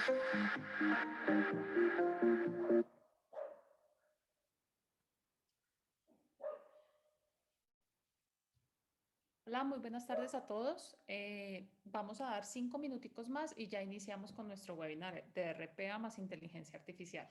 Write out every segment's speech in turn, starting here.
Hola, muy buenas tardes a todos. Vamos a dar 5 minuticos más y ya iniciamos con nuestro webinar de RPA más inteligencia artificial.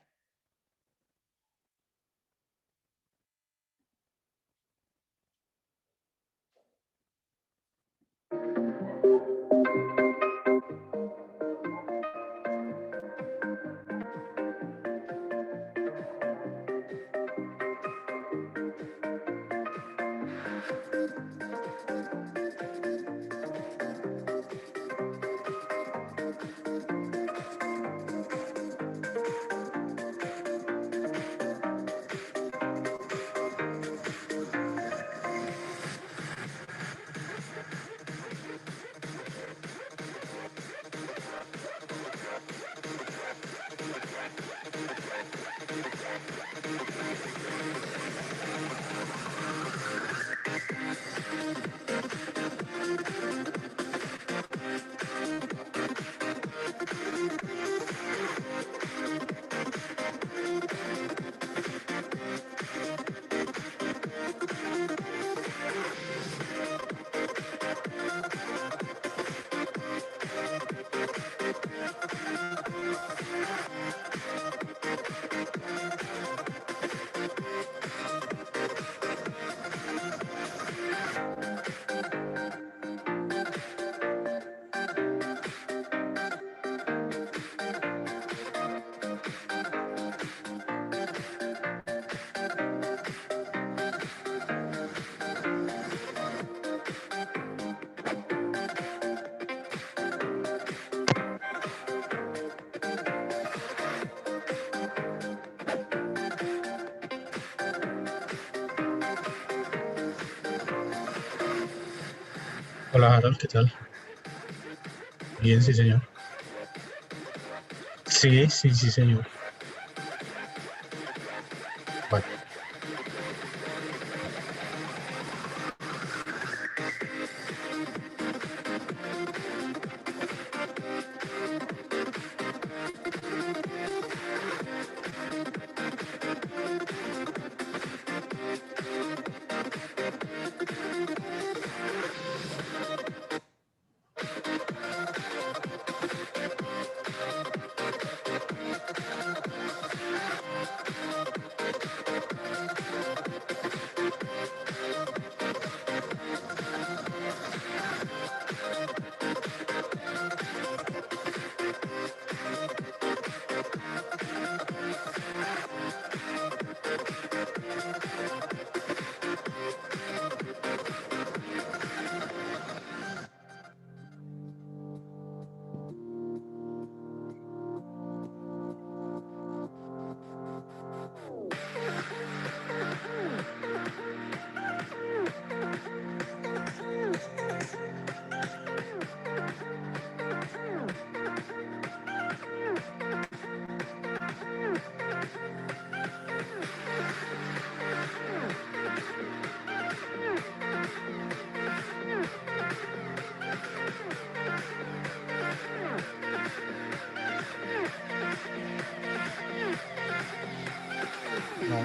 Hola Harold, ¿qué tal? Bien, sí, señor. Sí, sí, sí, señor. Vale. No.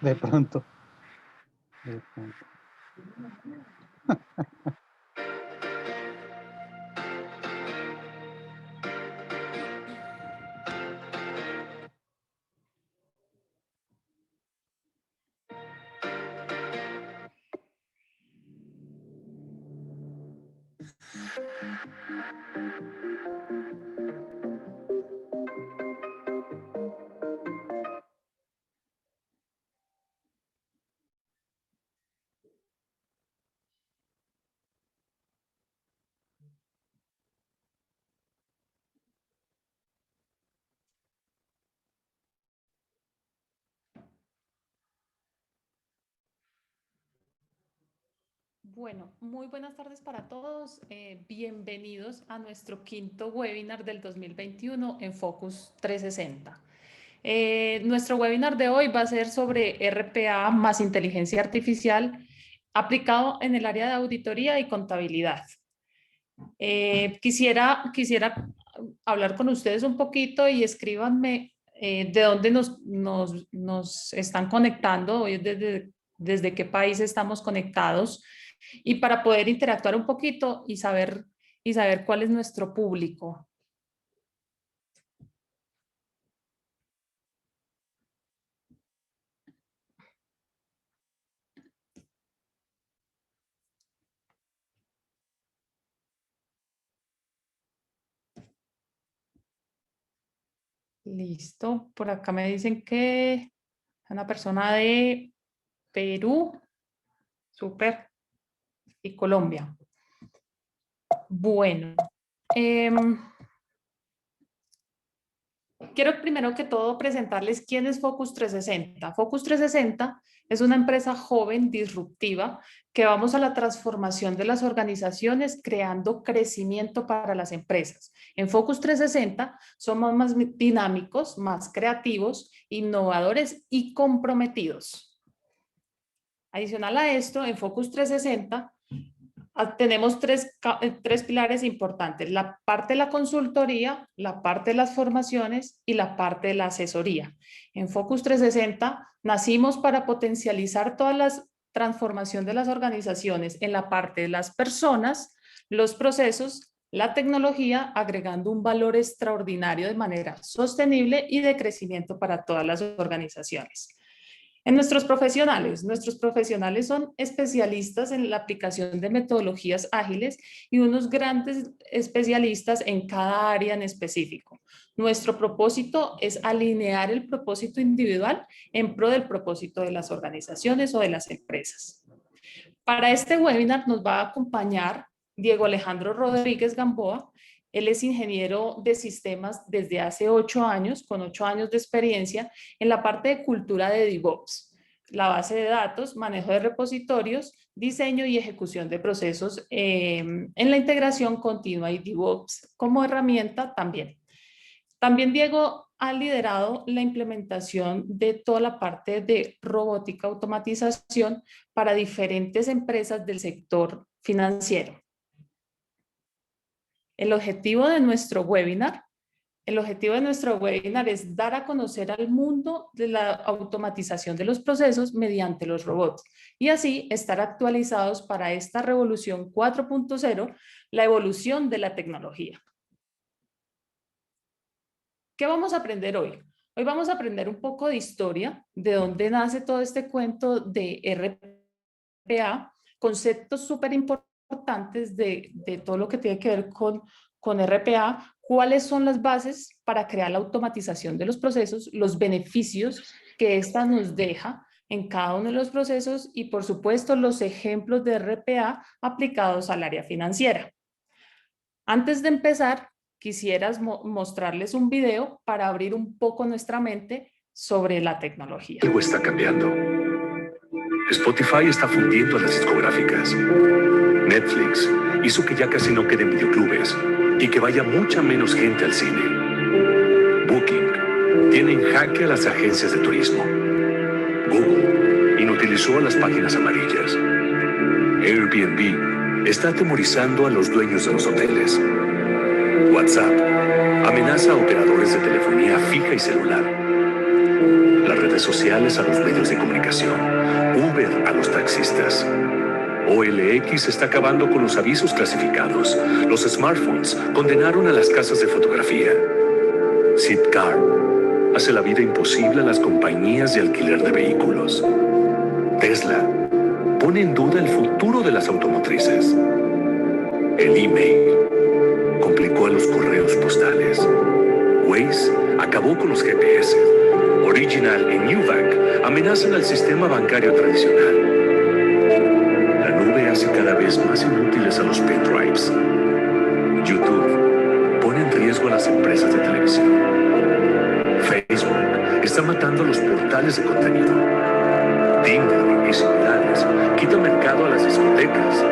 De pronto. De pronto. Bueno, muy buenas tardes para todos. Bienvenidos a nuestro quinto webinar del 2021 en Focus 360. Nuestro webinar de hoy va a ser sobre RPA más inteligencia artificial aplicado en el área de auditoría y contabilidad. Quisiera hablar con ustedes un poquito y escríbanme de dónde nos están conectando, hoy desde qué país estamos conectados, y para poder interactuar un poquito y saber cuál es nuestro público. Listo, por acá me dicen que una persona de Perú, súper, y Colombia. Bueno, quiero primero que todo presentarles quién es Focus 360. Focus 360 es una empresa joven, disruptiva, que vamos a la transformación de las organizaciones creando crecimiento para las empresas. En Focus 360 somos más dinámicos, más creativos, innovadores y comprometidos. Adicional a esto, en Focus 360 tenemos tres pilares importantes: la parte de la consultoría, la parte de las formaciones y la parte de la asesoría. En Focus 360 nacimos para potencializar todas las transformación de las organizaciones en la parte de las personas, los procesos, la tecnología, agregando un valor extraordinario de manera sostenible y de crecimiento para todas las organizaciones. En nuestros profesionales son especialistas en la aplicación de metodologías ágiles y unos grandes especialistas en cada área en específico. Nuestro propósito es alinear el propósito individual en pro del propósito de las organizaciones o de las empresas. Para este webinar nos va a acompañar Diego Alejandro Rodríguez Gamboa. Él es ingeniero de sistemas desde hace 8 años, con 8 años de experiencia en la parte de cultura de DevOps, la base de datos, manejo de repositorios, diseño y ejecución de procesos en la integración continua y DevOps como herramienta también. También Diego ha liderado la implementación de toda la parte de robótica, automatización para diferentes empresas del sector financiero. El objetivo de nuestro webinar es dar a conocer al mundo de la automatización de los procesos mediante los robots y así estar actualizados para esta revolución 4.0, la evolución de la tecnología. ¿Qué vamos a aprender hoy? Hoy vamos a aprender un poco de historia, de dónde nace todo este cuento de RPA, conceptos súper importantes de todo lo que tiene que ver con RPA, cuáles son las bases para crear la automatización de los procesos, los beneficios que esta nos deja en cada uno de los procesos y, por supuesto, los ejemplos de RPA aplicados al área financiera. Antes de empezar, quisiera mostrarles un video para abrir un poco nuestra mente sobre la tecnología. Algo está cambiando. Spotify está fundiendo a las discográficas. Netflix hizo que ya casi no queden videoclubes y que vaya mucha menos gente al cine. Booking tiene en jaque a las agencias de turismo. Google inutilizó a las páginas amarillas. Airbnb está atemorizando a los dueños de los hoteles. WhatsApp amenaza a operadores de telefonía fija y celular. Las redes sociales a los medios de comunicación. Uber a los taxistas. OLX está acabando con los avisos clasificados. Los smartphones condenaron a las casas de fotografía. Zipcar hace la vida imposible a las compañías de alquiler de vehículos. Tesla pone en duda el futuro de las automotrices. El email complicó a los correos postales. Waze acabó con los GPS. Original y Nubank amenazan al sistema bancario tradicional. La nube hace cada vez más inútiles a los pendrives. YouTube pone en riesgo a las empresas de televisión. Facebook está matando a los portales de contenido. Tinder y similares quitan mercado a las discotecas.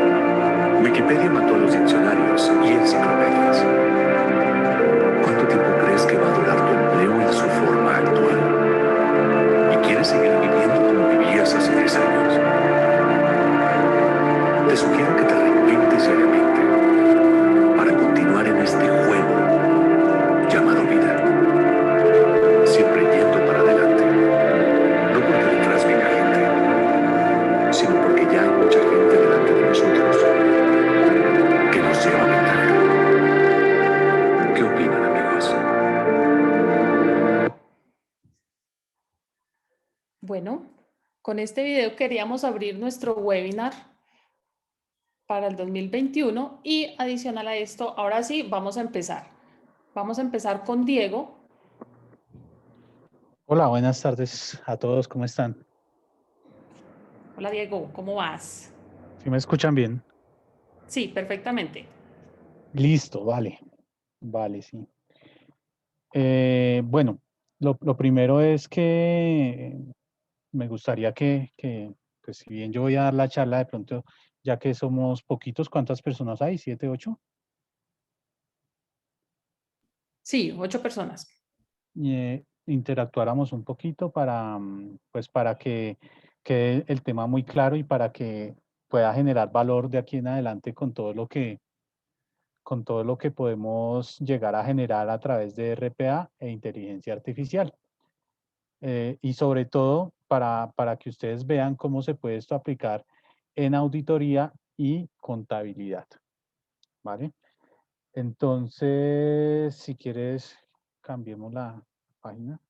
Wikipedia mató a los diccionarios y enciclopedias. ¿Cuánto tiempo crees que va a durar tu empleo en su forma actual? ¿Y quieres seguir viviendo como vivías hace 10 años? Te sugiero que te reinventes diariamente. Bueno, con este video queríamos abrir nuestro webinar para el 2021 y adicional a esto, ahora sí, vamos a empezar. Vamos a empezar con Diego. Hola, buenas tardes a todos, ¿cómo están? Hola Diego, ¿cómo vas? ¿Sí me escuchan bien? Sí, perfectamente. Listo, vale, vale, sí. Bueno, lo primero es que me gustaría pues si bien yo voy a dar la charla de pronto, ya que somos poquitos, ¿cuántas personas hay? ¿7, 8? Sí, 8 personas. Interactuáramos un poquito para, pues para que quede el tema muy claro y para que pueda generar valor de aquí en adelante con todo lo que podemos llegar a generar a través de RPA e inteligencia artificial. Y sobre todo para que ustedes vean cómo se puede esto aplicar en auditoría y contabilidad, ¿vale? Entonces, si quieres, cambiemos la página.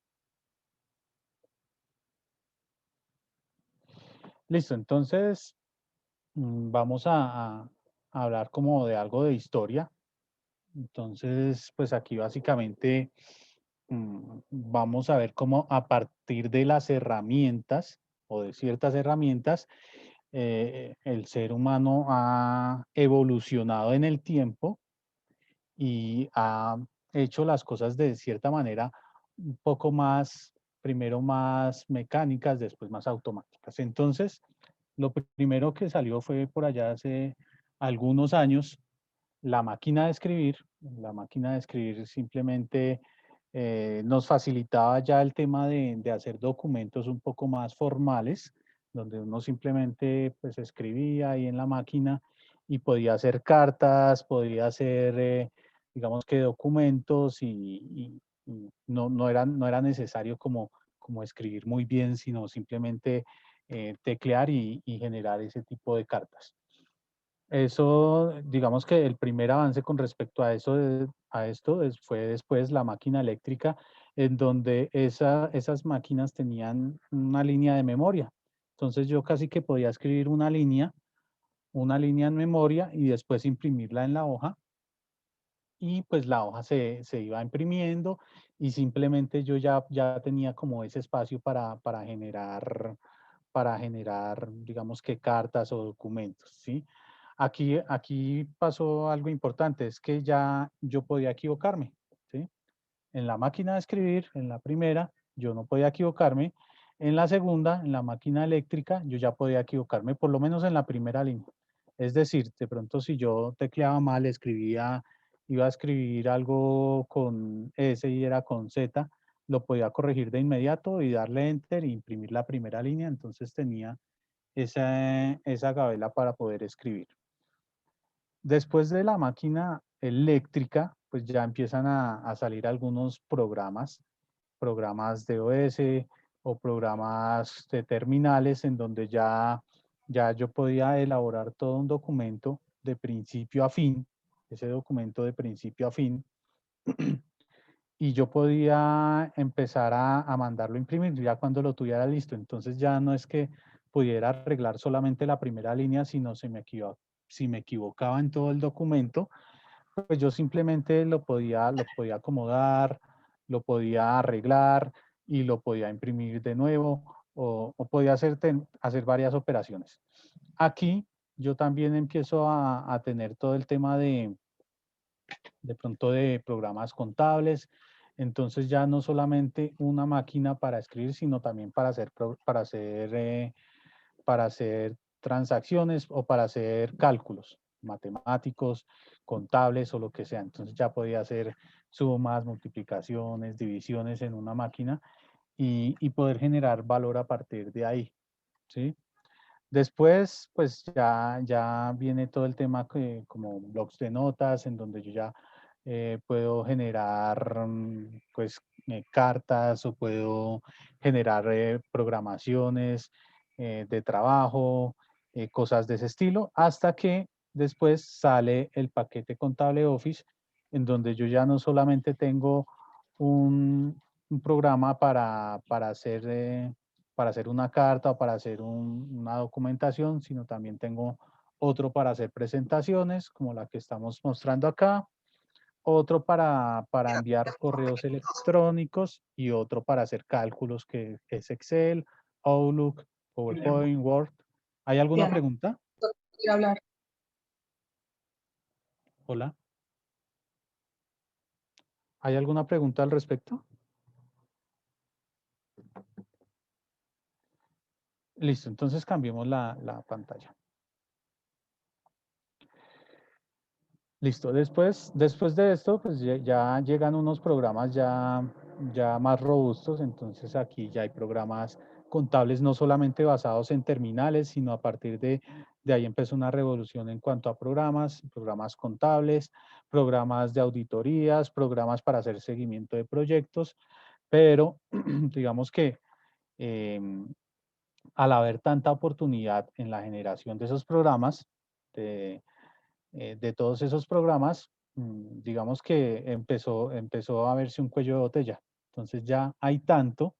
Listo, entonces vamos a hablar como de algo de historia. Entonces, pues aquí básicamente vamos a ver cómo a partir de las herramientas o de ciertas herramientas, el ser humano ha evolucionado en el tiempo y ha hecho las cosas de cierta manera un poco más, primero más mecánicas, después más automáticas. Entonces, lo primero que salió fue por allá hace algunos años la máquina de escribir. La máquina de escribir simplemente nos facilitaba ya el tema de hacer documentos un poco más formales, donde uno simplemente pues escribía ahí en la máquina y podía hacer cartas, podía hacer, digamos que documentos y no era necesario como escribir muy bien, sino simplemente teclear y generar ese tipo de cartas. Eso, digamos que el primer avance con respecto a eso, fue después la máquina eléctrica, en donde esas máquinas tenían una línea de memoria. Entonces yo casi que podía escribir una línea en memoria y después imprimirla en la hoja y pues la hoja se iba imprimiendo y simplemente yo ya tenía como ese espacio para generar, digamos que cartas o documentos, ¿sí? Aquí pasó algo importante, es que ya yo podía equivocarme, ¿sí? En la máquina de escribir, en la primera, yo no podía equivocarme. En la segunda, en la máquina eléctrica, yo ya podía equivocarme, por lo menos en la primera línea. Es decir, de pronto si yo tecleaba mal, iba a escribir algo con S y era con Z, lo podía corregir de inmediato y darle enter e imprimir la primera línea. Entonces tenía esa gabela para poder escribir. Después de la máquina eléctrica, pues ya empiezan a salir algunos programas de OS o programas de terminales en donde ya yo podía elaborar todo un documento de principio a fin, ese documento de principio a fin, y yo podía empezar a mandarlo a imprimir ya cuando lo tuviera listo. Entonces ya no es que pudiera arreglar solamente la primera línea, sino si me equivocaba en todo el documento, pues yo simplemente lo podía acomodar, lo podía arreglar y lo podía imprimir de nuevo o podía hacer varias operaciones. Aquí yo también empiezo a tener todo el tema de pronto de programas contables. Entonces ya no solamente una máquina para escribir, sino también para hacer transacciones o para hacer cálculos matemáticos, contables o lo que sea. Entonces ya podía hacer sumas, multiplicaciones, divisiones en una máquina y poder generar valor a partir de ahí, ¿sí? Después, pues ya viene todo el tema como blocs de notas, en donde yo ya puedo generar pues cartas o puedo generar programaciones de trabajo, cosas de ese estilo, hasta que después sale el paquete contable Office, en donde yo ya no solamente tengo un programa para hacer para hacer una carta o para hacer una documentación, sino también tengo otro para hacer presentaciones, como la que estamos mostrando acá, otro para enviar correos electrónicos y otro para hacer cálculos, que es Excel, Outlook, PowerPoint, Word. ¿Hay alguna Diana, pregunta? quiero hablar. Hola. ¿Hay alguna pregunta al respecto? Listo, entonces cambiemos la pantalla. Listo, después de esto, pues ya llegan unos programas ya más robustos, entonces aquí ya hay programas contables no solamente basados en terminales, sino a partir de ahí empezó una revolución en cuanto a programas contables, programas de auditorías, programas para hacer seguimiento de proyectos, pero digamos que em, al haber tanta oportunidad en la generación de esos programas, de todos esos programas, digamos que empezó a verse un cuello de botella. Entonces ya hay tanto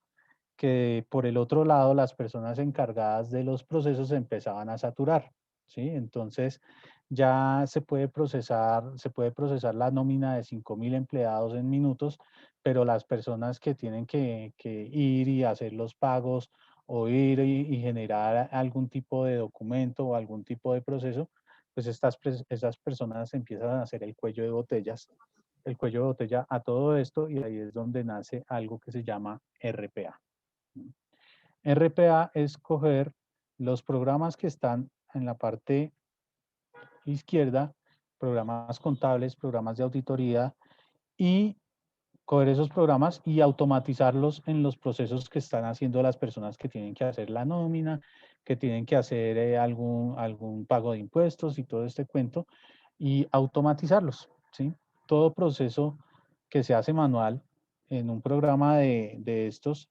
que por el otro lado las personas encargadas de los procesos se empezaban a saturar, ¿sí? Entonces ya se puede procesar la nómina de 5.000 empleados en minutos, pero las personas que tienen que ir y hacer los pagos o ir y generar algún tipo de documento o algún tipo de proceso, pues estas personas empiezan a hacer el cuello de botella a todo esto, y ahí es donde nace algo que se llama RPA. RPA es coger los programas que están en la parte izquierda, programas contables, programas de auditoría, y coger esos programas y automatizarlos en los procesos que están haciendo las personas que tienen que hacer la nómina, que tienen que hacer algún pago de impuestos y todo este cuento, y automatizarlos, ¿sí? Todo proceso que se hace manual en un programa de estos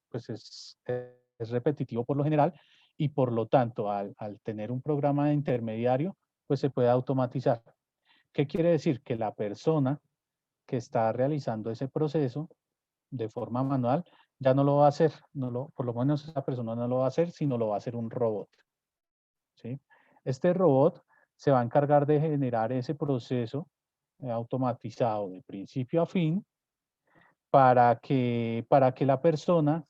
pues es repetitivo por lo general, y por lo tanto al tener un programa de intermediario, pues se puede automatizar. ¿Qué quiere decir? Que la persona que está realizando ese proceso de forma manual ya no lo va a hacer, por lo menos esa persona no lo va a hacer, sino lo va a hacer un robot, ¿sí? Este robot se va a encargar de generar ese proceso automatizado de principio a fin, para que la persona,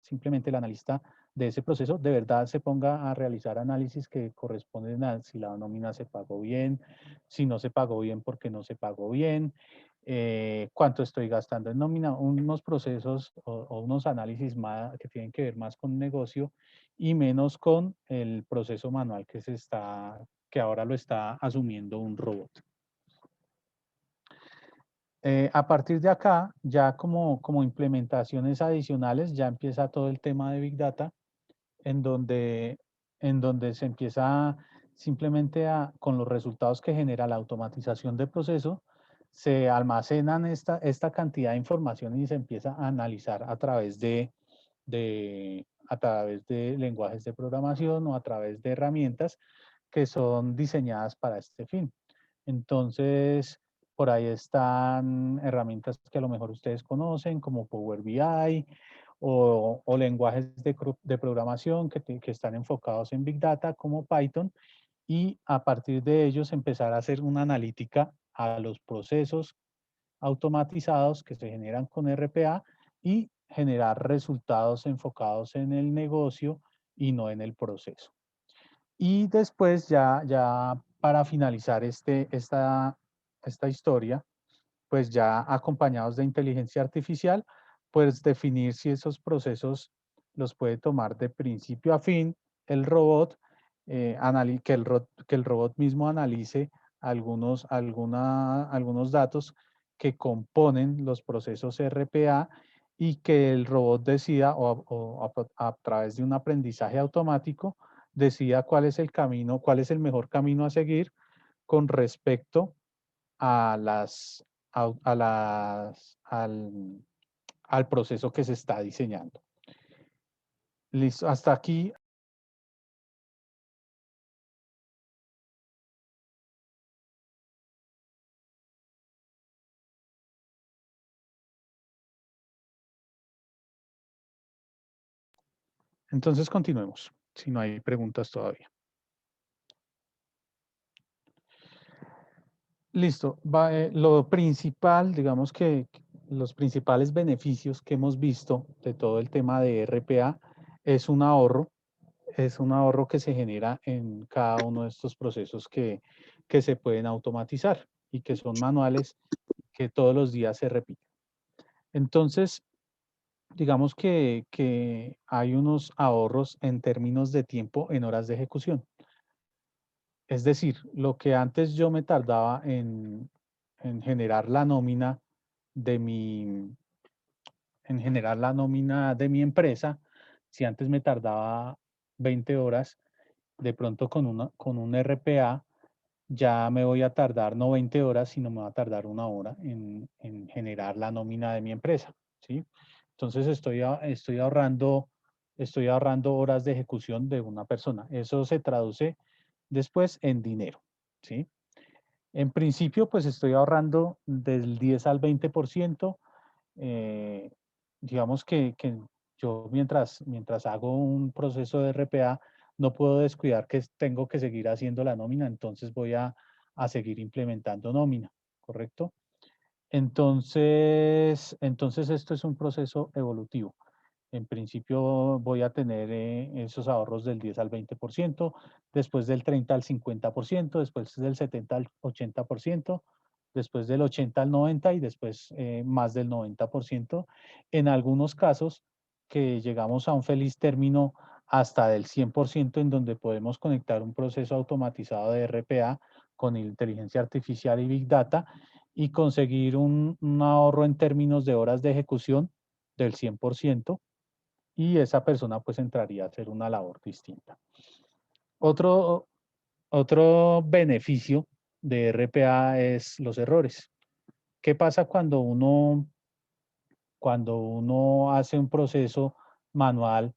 simplemente el analista de ese proceso, de verdad se ponga a realizar análisis que corresponden a si la nómina se pagó bien, si no se pagó bien, por qué no se pagó bien, cuánto estoy gastando en nómina, unos procesos o unos análisis más, que tienen que ver más con negocio y menos con el proceso manual que ahora lo está asumiendo un robot. A partir de acá, ya como implementaciones adicionales, ya empieza todo el tema de Big Data, en donde, se empieza simplemente con los resultados que genera la automatización de proceso, se almacenan esta cantidad de información y se empieza a analizar a través de lenguajes de programación o a través de herramientas que son diseñadas para este fin. Entonces, por ahí están herramientas que a lo mejor ustedes conocen, como Power BI, o lenguajes de programación que están enfocados en Big Data, como Python, y a partir de ellos empezar a hacer una analítica a los procesos automatizados que se generan con RPA y generar resultados enfocados en el negocio y no en el proceso. Y después ya para finalizar esta historia, pues ya acompañados de inteligencia artificial, pues definir si esos procesos los puede tomar de principio a fin el robot, que el robot mismo analice algunos datos que componen los procesos RPA, y que el robot decida, a través de un aprendizaje automático, decida cuál es el mejor camino a seguir con respecto a las, a las, al proceso que se está diseñando. Listo, hasta aquí Entonces continuemos, si no hay preguntas todavía. Listo. Lo principal, digamos que los principales beneficios que hemos visto de todo el tema de RPA es un ahorro que se genera en cada uno de estos procesos que se pueden automatizar y que son manuales que todos los días se repiten. Entonces, digamos que hay unos ahorros en términos de tiempo en horas de ejecución. Es decir, lo que antes yo me tardaba en generar la nómina de mi empresa, si antes me tardaba 20 horas, de pronto con un RPA ya me voy a tardar no 20 horas, sino me va a tardar 1 hora en generar la nómina de mi empresa, ¿sí? Entonces estoy ahorrando horas de ejecución de una persona. Eso se traduce después en dinero, ¿sí? En principio, pues estoy ahorrando del 10 al 20%. eh, digamos que yo mientras hago un proceso de RPA, no puedo descuidar que tengo que seguir haciendo la nómina, entonces voy a seguir implementando nómina, ¿correcto? Entonces esto es un proceso evolutivo. En principio voy a tener esos ahorros del 10 al 20%, después del 30 al 50%, después del 70 al 80%, después del 80 al 90% y después más del 90%. En algunos casos que llegamos a un feliz término hasta del 100% en donde podemos conectar un proceso automatizado de RPA con inteligencia artificial y Big Data y conseguir un ahorro en términos de horas de ejecución del 100% y esa persona pues entraría a hacer una labor distinta. Otro, otro beneficio de RPA es los errores. ¿Qué pasa cuando uno hace un proceso manual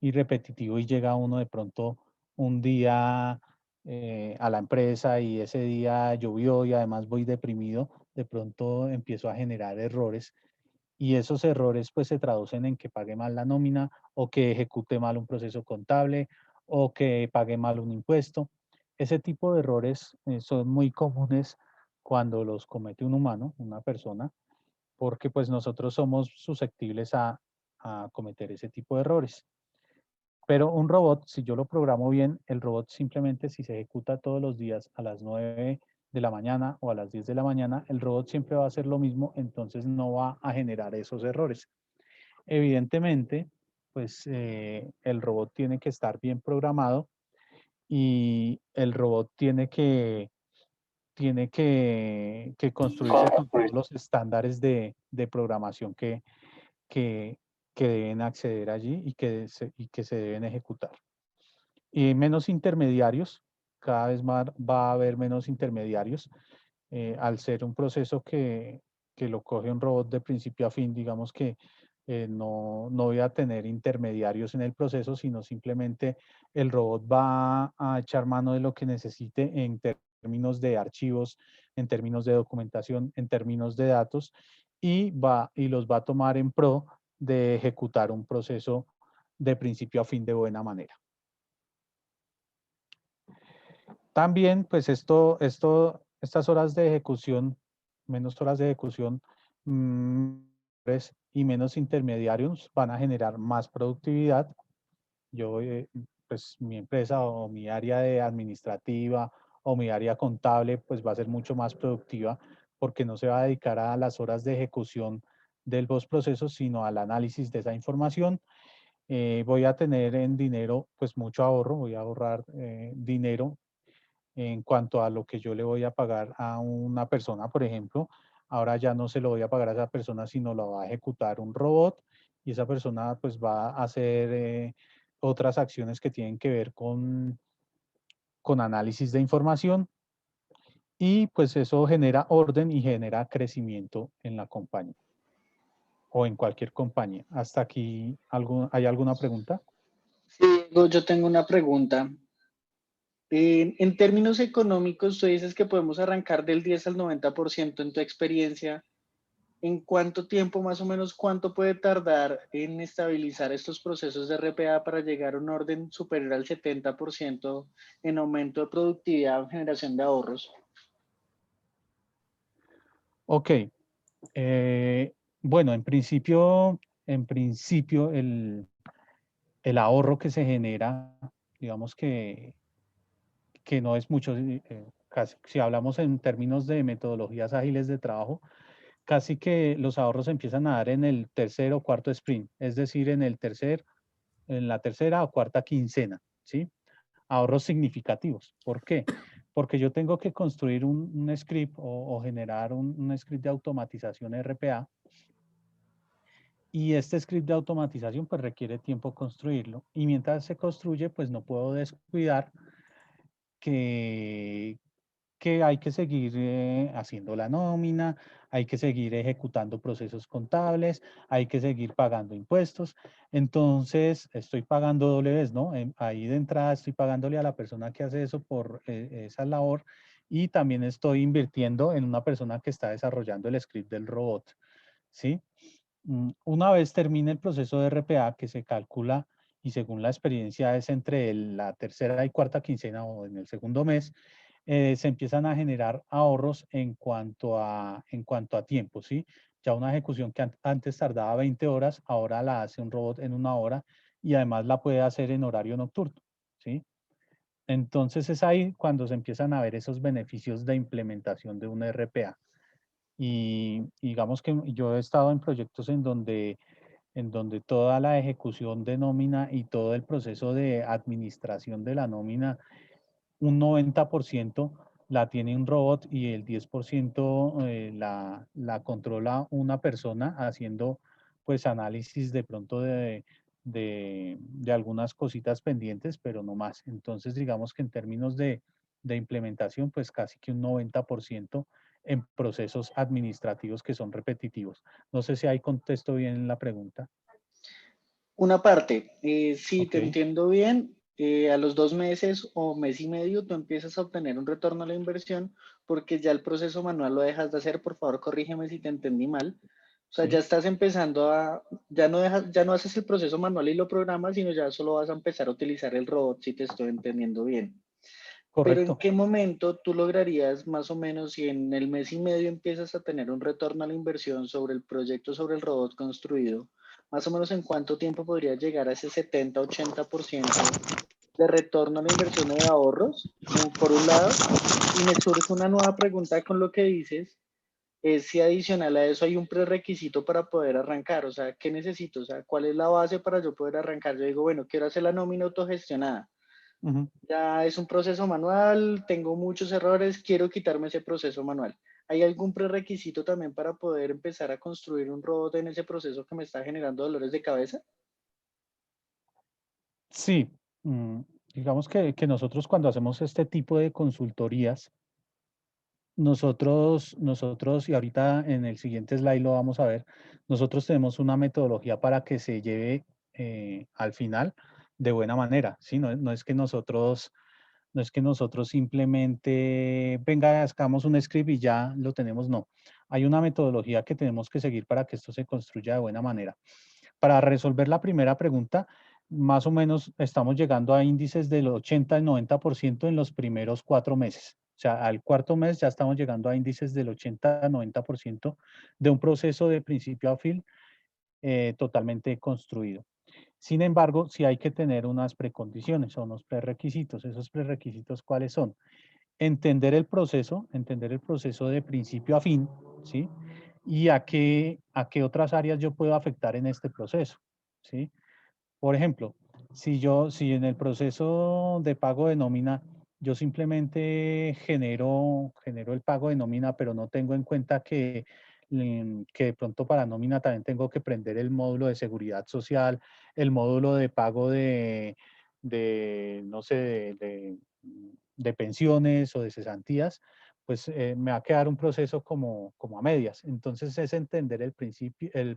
y repetitivo y llega uno de pronto un día a la empresa y ese día llovió y además voy deprimido, de pronto empiezo a generar errores y esos errores pues se traducen en que pague mal la nómina o que ejecute mal un proceso contable o que pague mal un impuesto. Ese tipo de errores son muy comunes cuando los comete un humano, una persona, porque pues nosotros somos susceptibles a cometer ese tipo de errores. Pero un robot, si yo lo programo bien, el robot simplemente si se ejecuta todos los días a las 9 de la mañana o a las 10 de la mañana, el robot siempre va a hacer lo mismo, entonces no va a generar esos errores. Evidentemente, pues el robot tiene que estar bien programado y el robot tiene que construirse con todos los estándares de programación que, que deben acceder allí y que se deben ejecutar. Y menos intermediarios, cada vez más va a haber menos intermediarios. Al ser un proceso que lo coge un robot de principio a fin, digamos que no voy a tener intermediarios en el proceso, sino simplemente el robot va a echar mano de lo que necesite en términos de archivos, en términos de documentación, en términos de datos, y los va a tomar en pro de ejecutar un proceso de principio a fin de buena manera. También, pues estas horas de ejecución, menos horas de ejecución y menos intermediarios van a generar más productividad. Yo, pues mi empresa o mi área de administrativa o mi área contable, pues va a ser mucho más productiva porque no se va a dedicar a las horas de ejecución del postproceso, sino al análisis de esa información. Voy a tener en dinero, pues mucho ahorro, voy a ahorrar dinero en cuanto a lo que yo le voy a pagar a una persona, por ejemplo. Ahora ya no se lo voy a pagar a esa persona, sino lo va a ejecutar un robot y esa persona pues va a hacer otras acciones que tienen que ver con análisis de información y pues eso genera orden y genera crecimiento en la compañía o en cualquier compañía. ¿Hasta aquí hay alguna pregunta? Sí, Diego, yo tengo una pregunta. En términos económicos, tú dices que podemos arrancar del 10 al 90% en tu experiencia. ¿En cuánto tiempo, más o menos, cuánto puede tardar en estabilizar estos procesos de RPA para llegar a un orden superior al 70% en aumento de productividad o generación de ahorros? Ok. Bueno, en principio el ahorro que se genera, digamos que no es mucho. Si hablamos en términos de metodologías ágiles de trabajo, casi que los ahorros empiezan a dar en el tercer o cuarto sprint, es decir, en la tercera o cuarta quincena, ¿sí? Ahorros significativos. ¿Por qué? Porque yo tengo que construir un script o generar un script de automatización RPA, y este script de automatización pues requiere tiempo construirlo, y mientras se construye pues no puedo descuidar que, que hay que seguir haciendo la nómina, hay que seguir ejecutando procesos contables, hay que seguir pagando impuestos. Entonces, estoy pagando doble vez, ¿no? Ahí de entrada estoy pagándole a la persona que hace eso por esa labor, y también estoy invirtiendo en una persona que está desarrollando el script del robot, ¿sí? Una vez termine el proceso de RPA, que se calcula y según la experiencia es entre la tercera y cuarta quincena o en el segundo mes, se empiezan a generar ahorros en cuanto a tiempo, ¿sí? Ya una ejecución que antes tardaba 20 horas, ahora la hace un robot en 1 hora, y además la puede hacer en horario nocturno, ¿sí? Entonces es ahí cuando se empiezan a ver esos beneficios de implementación de un RPA. Y digamos que yo he estado en proyectos en donde toda la ejecución de nómina y todo el proceso de administración de la nómina, un 90% la tiene un robot, y el 10% la controla una persona haciendo pues análisis de pronto de algunas cositas pendientes, pero no más. Entonces digamos que en términos de implementación, pues casi que un 90% en procesos administrativos que son repetitivos. No sé si ahí contesto bien la pregunta. Una parte, si Ok, te entiendo bien, a los 2 meses o mes y medio tú empiezas a obtener un retorno a la inversión porque ya el proceso manual lo dejas de hacer. Por favor, corrígeme si te entendí mal. O sea, ya sí, estás empezando ya no haces el proceso manual y lo programas, sino ya solo vas a empezar a utilizar el robot, si te estoy entendiendo bien. Pero ¿en correcto. qué momento tú lograrías más o menos, si en el mes y medio empiezas a tener un retorno a la inversión sobre el proyecto, sobre el robot construido, más o menos en cuánto tiempo podría llegar a ese 70-80% de retorno a la inversión o de ahorros, por un lado? Y me surge una nueva pregunta con lo que dices, es si adicional a eso hay un prerequisito para poder arrancar. O sea, ¿qué necesito? O sea, ¿cuál es la base para yo poder arrancar? Yo digo, bueno, quiero hacer la nómina autogestionada. Ujú. Ya es un proceso manual, tengo muchos errores, quiero quitarme ese proceso manual. ¿Hay algún prerequisito también para poder empezar a construir un robot en ese proceso que me está generando dolores de cabeza? Sí, mm, digamos que nosotros cuando hacemos este tipo de consultorías, y ahorita en el siguiente slide lo vamos a ver, nosotros tenemos una metodología para que se lleve al final de buena manera, ¿sí? No es que nosotros simplemente, venga, hagamos un script y ya lo tenemos, no. Hay una metodología que tenemos que seguir para que esto se construya de buena manera. Para resolver la primera pregunta, más o menos estamos llegando a índices del 80 al 90% en los primeros 4 meses. O sea, al cuarto mes ya estamos llegando a índices del 80 al 90% de un proceso de principio a fin totalmente construido. Sin embargo, sí hay que tener unas precondiciones o unos prerequisitos. ¿Esos prerequisitos cuáles son? Entender el proceso de principio a fin, ¿sí? Y a qué otras áreas yo puedo afectar en este proceso, ¿sí? Por ejemplo, si en el proceso de pago de nómina yo simplemente genero el pago de nómina, pero no tengo en cuenta que de pronto para nómina también tengo que prender el módulo de seguridad social, el módulo de pago no sé, de pensiones o de cesantías, pues me va a quedar un proceso como a medias. Entonces es entender el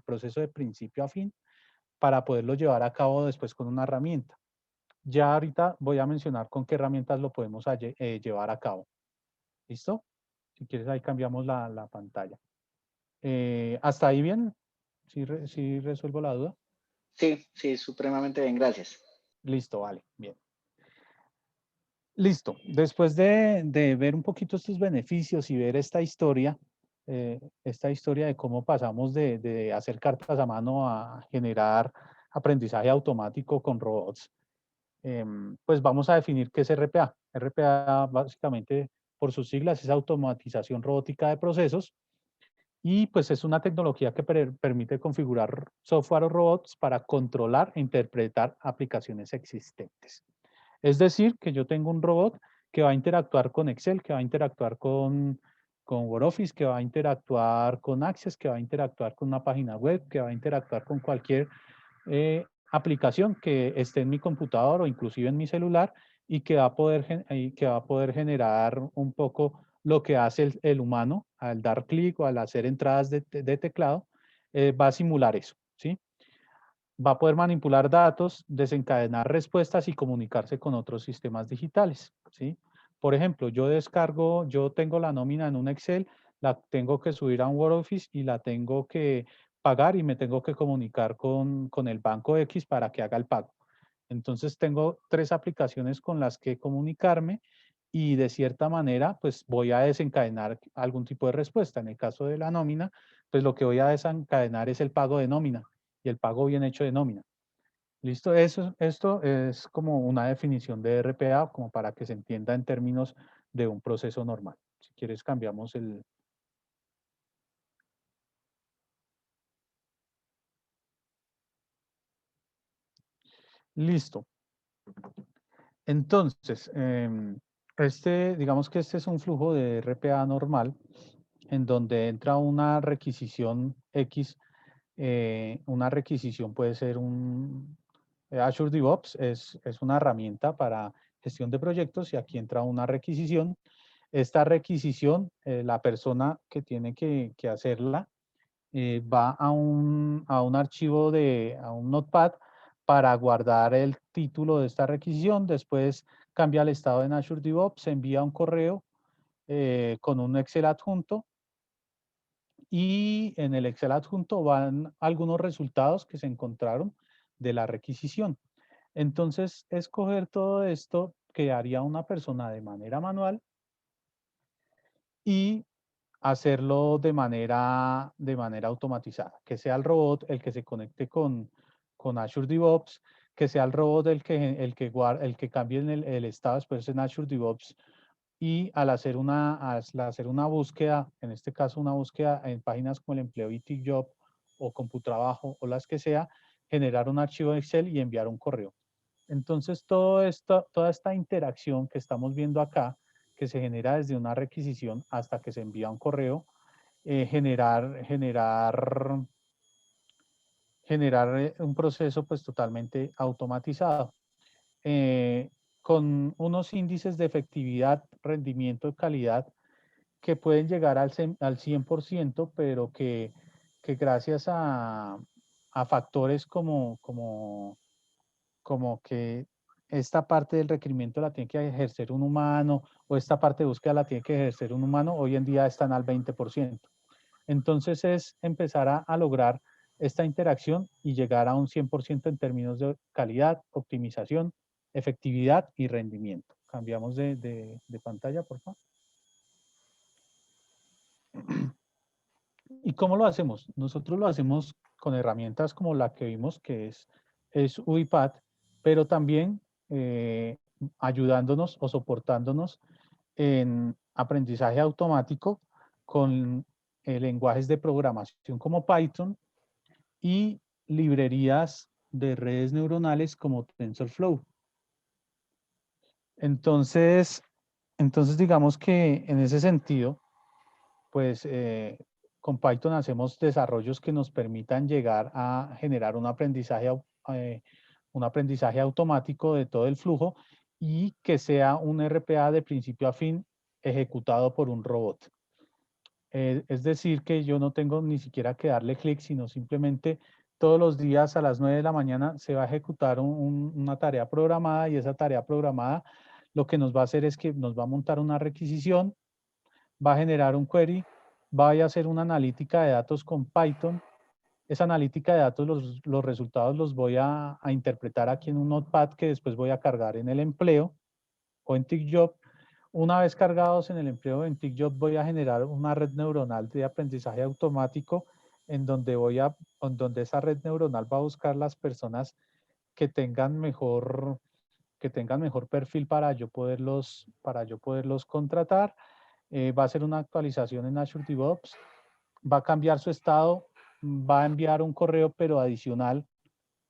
proceso de principio a fin para poderlo llevar a cabo después con una herramienta. Ya ahorita voy a mencionar con qué herramientas lo podemos llevar a cabo. ¿Listo? Si quieres, ahí cambiamos la pantalla. ¿Hasta ahí bien? ¿Sí resuelvo la duda? Sí, sí, supremamente bien, gracias. Listo, vale, bien. Listo. Después de ver un poquito estos beneficios y ver esta historia de cómo pasamos de hacer cartas a mano a generar aprendizaje automático con robots, pues vamos a definir qué es RPA. RPA básicamente por sus siglas es automatización robótica de procesos y pues es una tecnología que permite configurar software o robots para controlar e interpretar aplicaciones existentes. Es decir, que yo tengo un robot que va a interactuar con Excel, que va a interactuar con WordOffice, que va a interactuar con Access, que va a interactuar con una página web, que va a interactuar con cualquier aplicación que esté en mi computador o inclusive en mi celular y que va a poder, que va a poder generar un poco lo que hace el humano al dar clic o al hacer entradas de teclado, va a simular eso, ¿sí? Va a poder manipular datos, desencadenar respuestas y comunicarse con otros sistemas digitales, ¿sí? Por ejemplo, yo tengo la nómina en un Excel, la tengo que subir a un WordOffice y la tengo que pagar y me tengo que comunicar con el banco X para que haga el pago. Entonces tengo 3 aplicaciones con las que comunicarme y de cierta manera, pues voy a desencadenar algún tipo de respuesta. En el caso de la nómina, pues lo que voy a desencadenar es el pago de nómina y el pago bien hecho de nómina. ¿Listo? Esto es como una definición de RPA, como para que se entienda en términos de un proceso normal. Si quieres, cambiamos el... Listo. Entonces, digamos que este es un flujo de RPA normal, en donde entra una requisición X. Una requisición puede ser Azure DevOps es una herramienta para gestión de proyectos y aquí entra una requisición. Esta requisición, la persona que tiene que hacerla, va a un archivo a un Notepad para guardar el título de esta requisición. Después cambia el estado en Azure DevOps, envía un correo con un Excel adjunto y en el Excel adjunto van algunos resultados que se encontraron de la requisición. Entonces, escoger todo esto que haría una persona de manera manual y hacerlo de manera automatizada, que sea el robot el que se conecte con Azure DevOps, que sea el robot el que cambie el estado después en Azure DevOps y al hacer una búsqueda, en este caso una búsqueda en páginas como el Employee Job o Computrabajo o las que sea, generar un archivo Excel y enviar un correo. Entonces, toda esta interacción que estamos viendo acá, que se genera desde una requisición hasta que se envía un correo, generar un proceso pues totalmente automatizado, eh, con unos índices de efectividad, rendimiento y calidad que pueden llegar al 100%, pero que gracias a factores como que esta parte del requerimiento la tiene que ejercer un humano o esta parte de búsqueda la tiene que ejercer un humano, hoy en día están al 20%. Entonces es empezar a lograr esta interacción y llegar a un 100% en términos de calidad, optimización, efectividad y rendimiento. Cambiamos de pantalla, por favor. ¿Y cómo lo hacemos? Nosotros lo hacemos con herramientas como la que vimos, que es UiPath, pero también ayudándonos o soportándonos en aprendizaje automático con lenguajes de programación como Python y librerías de redes neuronales como TensorFlow. Entonces, digamos que en ese sentido, pues con Python hacemos desarrollos que nos permitan llegar a generar un aprendizaje automático de todo el flujo y que sea un RPA de principio a fin ejecutado por un robot. Es decir, que yo no tengo ni siquiera que darle clic, sino simplemente todos los días a las 9 de la mañana se va a ejecutar una tarea programada y esa tarea programada lo que nos va a hacer es que nos va a montar una requisición, va a generar un query voy a hacer una analítica de datos con Python. Esa analítica de datos, los resultados los voy a interpretar aquí en un notepad que después voy a cargar en el empleo o en TickJob. Una vez cargados en el empleo en TickJob, voy a generar una red neuronal de aprendizaje automático en donde esa red neuronal va a buscar las personas que tengan mejor perfil para yo poderlos contratar. Va a ser una actualización en Azure DevOps, va a cambiar su estado, va a enviar un correo, pero adicional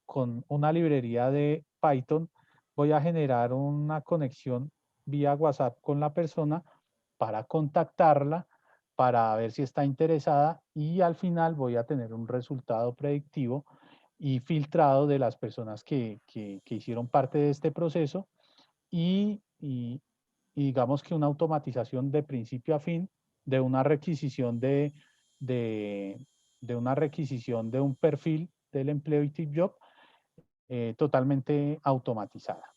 con una librería de Python, voy a generar una conexión vía WhatsApp con la persona para contactarla, para ver si está interesada y al final voy a tener un resultado predictivo y filtrado de las personas que hicieron parte de este proceso y digamos que una automatización de principio a fin de una requisición de un perfil del empleo y TipJob totalmente automatizada.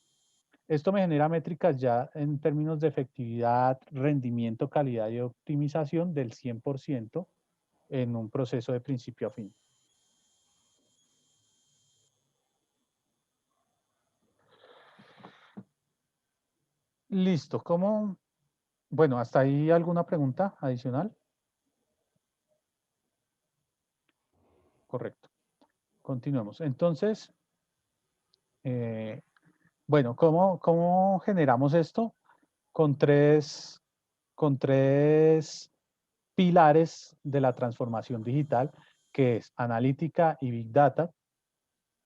Esto me genera métricas ya en términos de efectividad, rendimiento, calidad y optimización del 100% en un proceso de principio a fin. Listo. Bueno, ¿hasta ahí alguna pregunta adicional? Correcto. Continuemos. Entonces, bueno, ¿cómo generamos esto? Con tres pilares de la transformación digital, que es analítica y Big Data.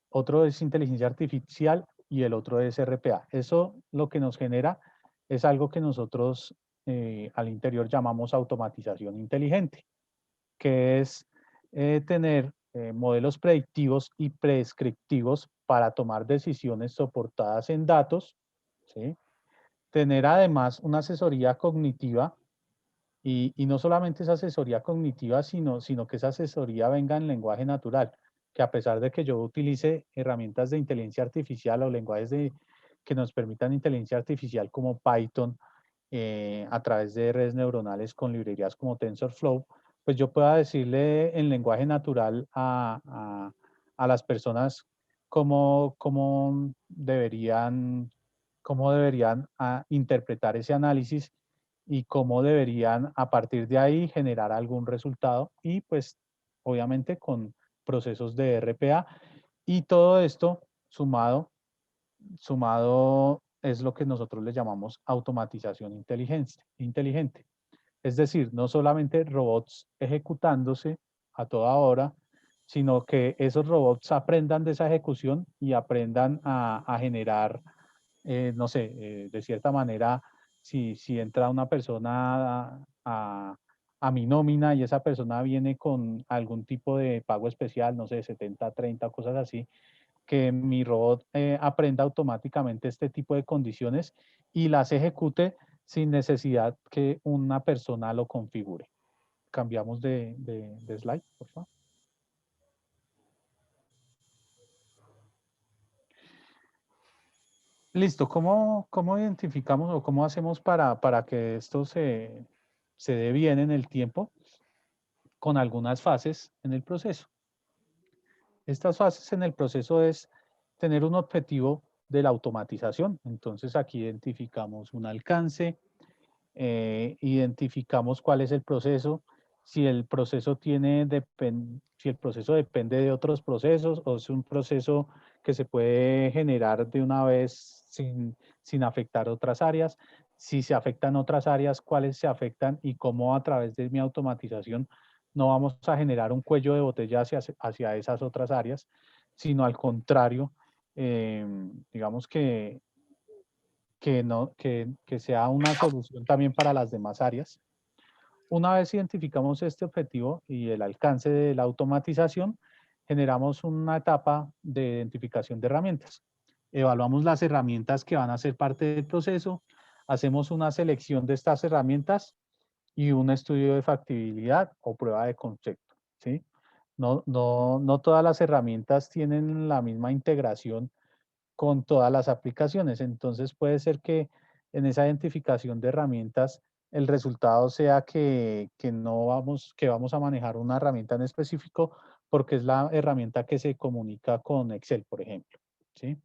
Otro es inteligencia artificial y el otro es RPA. Eso lo que nos genera es algo que nosotros al interior llamamos automatización inteligente, que es tener modelos predictivos y prescriptivos para tomar decisiones soportadas en datos, ¿sí? Tener además una asesoría cognitiva y no solamente esa asesoría cognitiva, sino que esa asesoría venga en lenguaje natural, que a pesar de que yo utilice herramientas de inteligencia artificial o lenguajes que nos permitan inteligencia artificial como Python, a través de redes neuronales con librerías como TensorFlow, pues yo pueda decirle en lenguaje natural a las personas cómo deberían interpretar ese análisis y cómo deberían a partir de ahí generar algún resultado y pues obviamente con procesos de RPA y todo esto sumado es lo que nosotros le llamamos automatización inteligente. Es decir, no solamente robots ejecutándose a toda hora, sino que esos robots aprendan de esa ejecución y aprendan a generar, no sé, de cierta manera, si entra una persona a mi nómina y esa persona viene con algún tipo de pago especial, no sé, 70-30, cosas así, que mi robot aprenda automáticamente este tipo de condiciones y las ejecute sin necesidad que una persona lo configure. Cambiamos de slide, por favor. Listo, ¿cómo identificamos o cómo hacemos para que esto se dé bien en el tiempo? Con algunas fases en el proceso. Estas fases en el proceso es tener un objetivo de la automatización. Entonces aquí identificamos un alcance, identificamos cuál es el proceso, si el proceso si el proceso depende de otros procesos o es un proceso que se puede generar de una vez sin afectar otras áreas. Si se afectan otras áreas, cuáles se afectan y cómo a través de mi automatización no vamos a generar un cuello de botella hacia esas otras áreas, sino al contrario, digamos que sea una solución también para las demás áreas. Una vez identificamos este objetivo y el alcance de la automatización, generamos una etapa de identificación de herramientas. Evaluamos las herramientas que van a ser parte del proceso, hacemos una selección de estas herramientas y un estudio de factibilidad o prueba de concepto, ¿sí? No todas las herramientas tienen la misma integración con todas las aplicaciones. Entonces puede ser que en esa identificación de herramientas el resultado sea que vamos a manejar una herramienta en específico porque es la herramienta que se comunica con Excel, por ejemplo, ¿sí?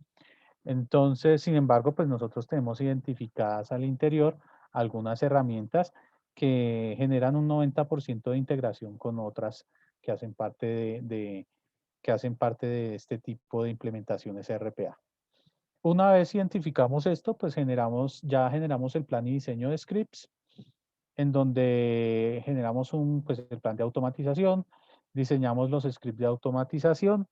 Entonces, sin embargo, pues nosotros tenemos identificadas al interior algunas herramientas que generan un 90% de integración con otras que hacen parte que hacen parte de este tipo de implementaciones RPA. Una vez identificamos esto, pues ya generamos el plan y diseño de scripts, en donde generamos pues, el plan de automatización, diseñamos los scripts de automatización,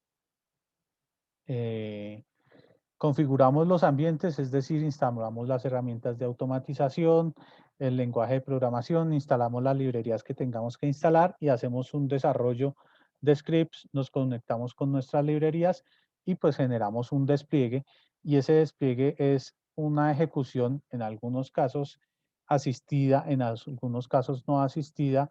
configuramos los ambientes, es decir, instalamos las herramientas de automatización, el lenguaje de programación, instalamos las librerías que tengamos que instalar y hacemos un desarrollo de scripts, nos conectamos con nuestras librerías y pues generamos un despliegue, y ese despliegue es una ejecución en algunos casos asistida, en algunos casos no asistida,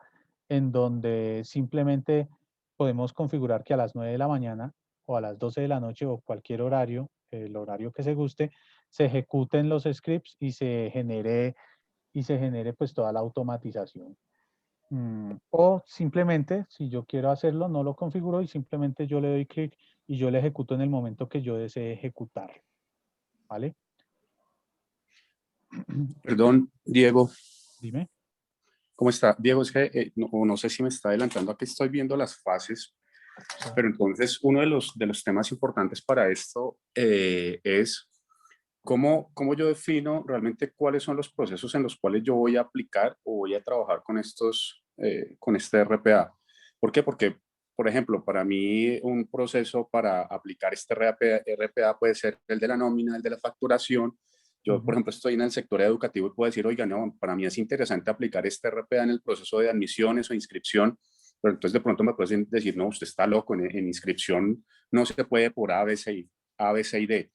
en donde simplemente podemos configurar que a las 9 de la mañana o a las 12 de la noche o cualquier horario, el horario que se guste, se ejecuten los scripts y se genere pues toda la automatización. O simplemente, si yo quiero hacerlo, no lo configuro y simplemente yo le doy clic y yo le ejecuto en el momento que yo desee ejecutar. ¿Vale? Perdón, Diego, Dime. ¿cómo está? Diego, es que no sé si me está adelantando, aquí estoy viendo las fases, pero entonces uno de los temas importantes para esto es cómo yo defino realmente cuáles son los procesos en los cuales yo voy a aplicar o voy a trabajar con este RPA. ¿Por qué? Porque, por ejemplo, para mí un proceso para aplicar este RPA puede ser el de la nómina, el de la facturación. Yo, por ejemplo, estoy en el sector educativo y puedo decir, oiga, no, para mí es interesante aplicar este RPA en el proceso de admisiones o inscripción, pero entonces de pronto me pueden decir, no, usted está loco, en inscripción no se puede por A, B, C y D.